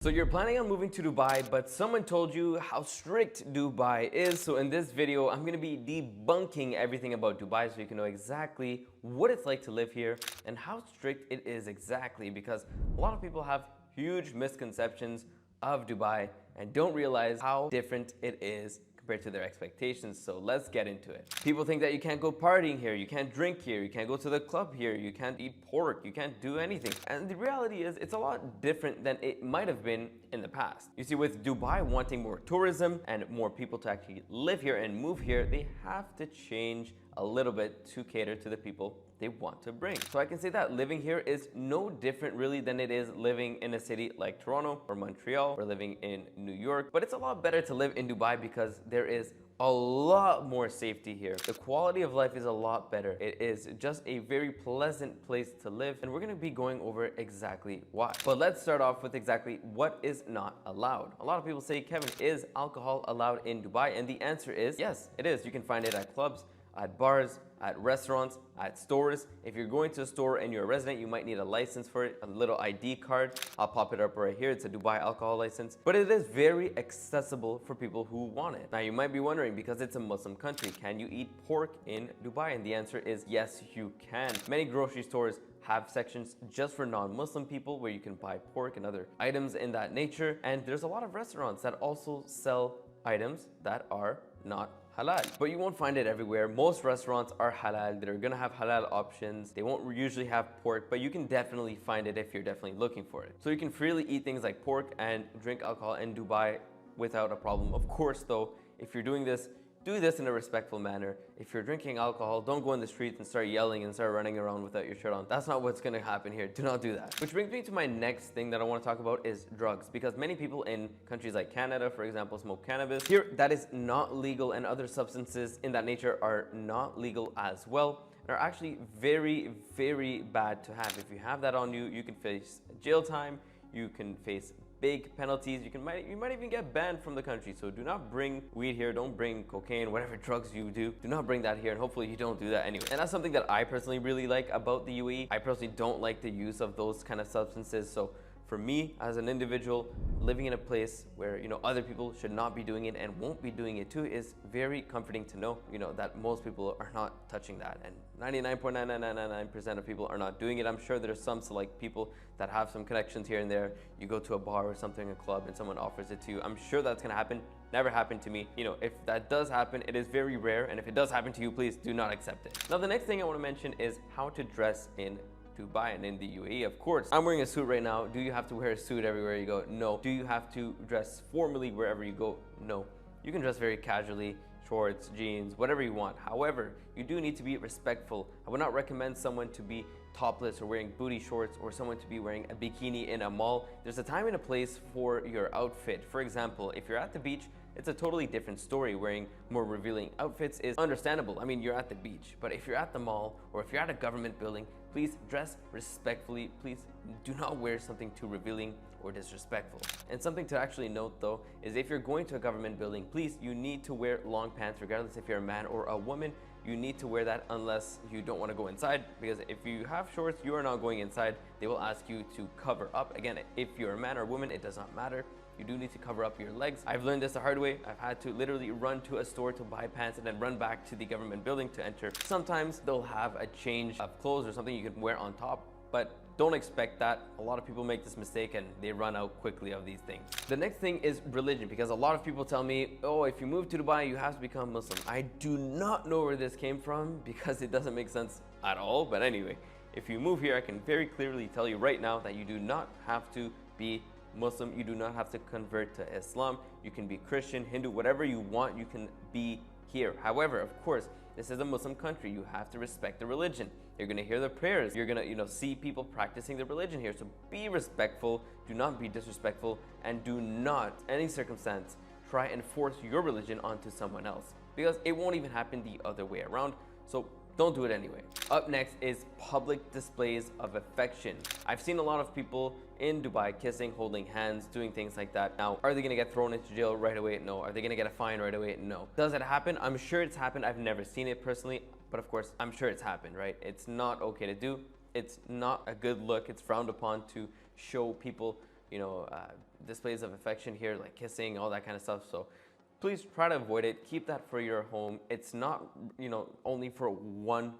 So you're planning on moving to Dubai, but someone told you how strict Dubai is. So in this video, I'm gonna be debunking everything about Dubai so you can know exactly what it's like to live here and how strict it is exactly, because a lot of people have huge misconceptions of Dubai and don't realize how different it is compared to their expectations. So let's get into it. People think that you can't go partying here, you can't drink here, you can't go to the club here, you can't eat pork, you can't do anything. And the reality is it's a lot different than it might have been in the past. You see, with Dubai wanting more tourism and more people to actually live here and move here, they have to change a little bit to cater to the people they want to bring. So I can say that living here is no different really than it is living in a city like Toronto or Montreal or living in New York. But it's a lot better to live in Dubai because there is a lot more safety here. The quality of life is a lot better. It is just a very pleasant place to live, and we're gonna be going over exactly why. But let's start off with exactly what is not allowed. A lot of people say, Kevin, is alcohol allowed in Dubai? And the answer is yes, it is. You can find it at clubs, at bars, at restaurants, at stores. If you're going to a store and you're a resident, you might need a license for it, a little ID card. I'll pop it up right here. It's a Dubai alcohol license, but it is very accessible for people who want it. Now you might be wondering, because it's a Muslim country, can you eat pork in Dubai? And the answer is yes, you can. Many grocery stores have sections just for non-Muslim people where you can buy pork and other items in that nature. And there's a lot of restaurants that also sell items that are not halal, but you won't find it everywhere. Most restaurants are halal. They're gonna have halal options. They won't usually have pork, but you can definitely find it if you're definitely looking for it. So you can freely eat things like pork and drink alcohol in Dubai without a problem. Of course though, if you're doing this, do this in a respectful manner. If you're drinking alcohol, don't go in the streets and start yelling and start running around without your shirt on. That's not what's gonna happen here. Do not do that. Which brings me to my next thing that I wanna talk about is drugs. Because many people in countries like Canada, for example, smoke cannabis. Here, that is not legal, and other substances in that nature are not legal as well. And are actually very, very bad to have. If you have that on you, you can face jail time, you can face big penalties, you might even get banned from the country. So do not bring weed here, don't bring cocaine, whatever drugs you do not bring that here, and hopefully you don't do that anyway. And that's something that I personally really like about the UAE. I personally don't like the use of those kind of substances. So for me as an individual living in a place where other people should not be doing it and won't be doing it too is very comforting to know that most people are not touching that, and 99.9999% of people are not doing it. I'm sure there's some select people that have some connections here and there. You go to a bar or something, a club, and someone offers it to you. I'm sure that's gonna happen. Never happened to me. If that does happen, it is very rare, and if it does happen to you, please do not accept it. Now the next thing I want to mention is how to dress in Dubai and in the UAE. Of course, I'm wearing a suit right now. Do you have to wear a suit everywhere you go? No. Do you have to dress formally wherever you go? No. You can dress very casually, shorts, jeans, whatever you want. However, you do need to be respectful. I would not recommend someone to be topless or wearing booty shorts, or someone to be wearing a bikini in a mall. There's a time and a place for your outfit. For example, if you're at the beach, it's a totally different story. Wearing more revealing outfits is understandable. I mean, you're at the beach. But if you're at the mall or if you're at a government building, please dress respectfully. Please do not wear something too revealing or disrespectful. And something to actually note though is, if you're going to a government building, please, you need to wear long pants regardless if you're a man or a woman. You need to wear that unless you don't want to go inside, because if you have shorts, you are not going inside. They will ask you to cover up. Again, if you're a man or a woman, it does not matter. You do need to cover up your legs. I've learned this the hard way. I've had to literally run to a store to buy pants and then run back to the government building to enter. Sometimes they'll have a change of clothes or something you can wear on top, but don't expect that. A lot of people make this mistake and they run out quickly of these things. The next thing is religion, because a lot of people tell me, oh, if you move to Dubai, you have to become Muslim. I do not know where this came from, because it doesn't make sense at all. But anyway, if you move here, I can very clearly tell you right now that you do not have to be Muslim. You do not have to convert to Islam. You can be Christian, Hindu, whatever you want, you can be here. However, of course, this is a Muslim country. You have to respect the religion. You're gonna hear the prayers. You're gonna, see people practicing the religion here. So be respectful, do not be disrespectful, and do not, any circumstance, try and force your religion onto someone else, because it won't even happen the other way around. So don't do it anyway. Up next is public displays of affection. I've seen a lot of people in Dubai kissing, holding hands, doing things like that. Now, are they gonna get thrown into jail right away? No. Are they gonna get a fine right away? No. Does it happen? I'm sure it's happened. I've never seen it personally, but of course, I'm sure it's happened, right? It's not okay to do. It's not a good look. It's frowned upon to show people, displays of affection here, like kissing, all that kind of stuff. So please try to avoid it. Keep that for your home. It's not, only for one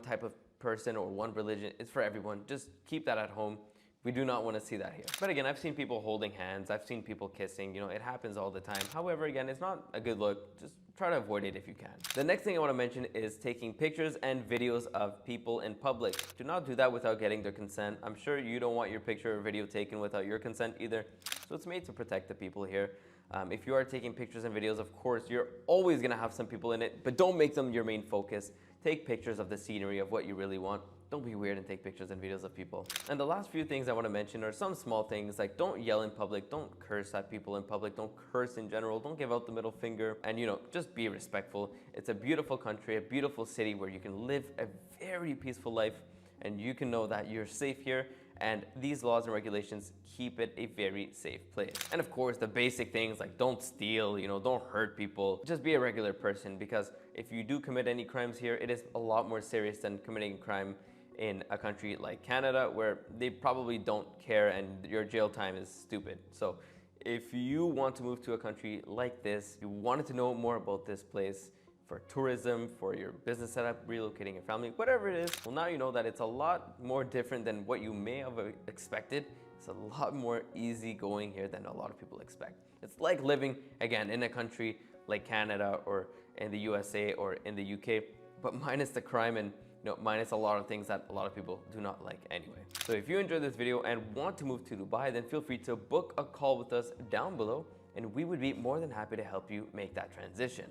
type of person or one religion. It's for everyone. Just keep that at home. We do not want to see that here. But again, I've seen people holding hands. I've seen people kissing. It happens all the time. However, again, it's not a good look. Just try to avoid it if you can. The next thing I want to mention is taking pictures and videos of people in public. Do not do that without getting their consent. I'm sure you don't want your picture or video taken without your consent either. So it's made to protect the people here. If you are taking pictures and videos, of course, you're always going to have some people in it, but don't make them your main focus. Take pictures of the scenery, of what you really want. Don't be weird and take pictures and videos of people. And the last few things I want to mention are some small things, like don't yell in public, don't curse at people in public, don't curse in general, don't give out the middle finger, and just be respectful. It's a beautiful country, a beautiful city where you can live a very peaceful life, and you can know that you're safe here. And these laws and regulations keep it a very safe place. And of course, the basic things like don't steal, don't hurt people. Just be a regular person, because if you do commit any crimes here, it is a lot more serious than committing a crime in a country like Canada, where they probably don't care and your jail time is stupid. So if you want to move to a country like this, you wanted to know more about this place, for tourism, for your business setup, relocating your family, whatever it is, well, now you know that it's a lot more different than what you may have expected. It's a lot more easygoing here than a lot of people expect. It's like living, again, in a country like Canada or in the USA or in the UK, but minus the crime and minus a lot of things that a lot of people do not like anyway. So if you enjoyed this video and want to move to Dubai, then feel free to book a call with us down below, and we would be more than happy to help you make that transition.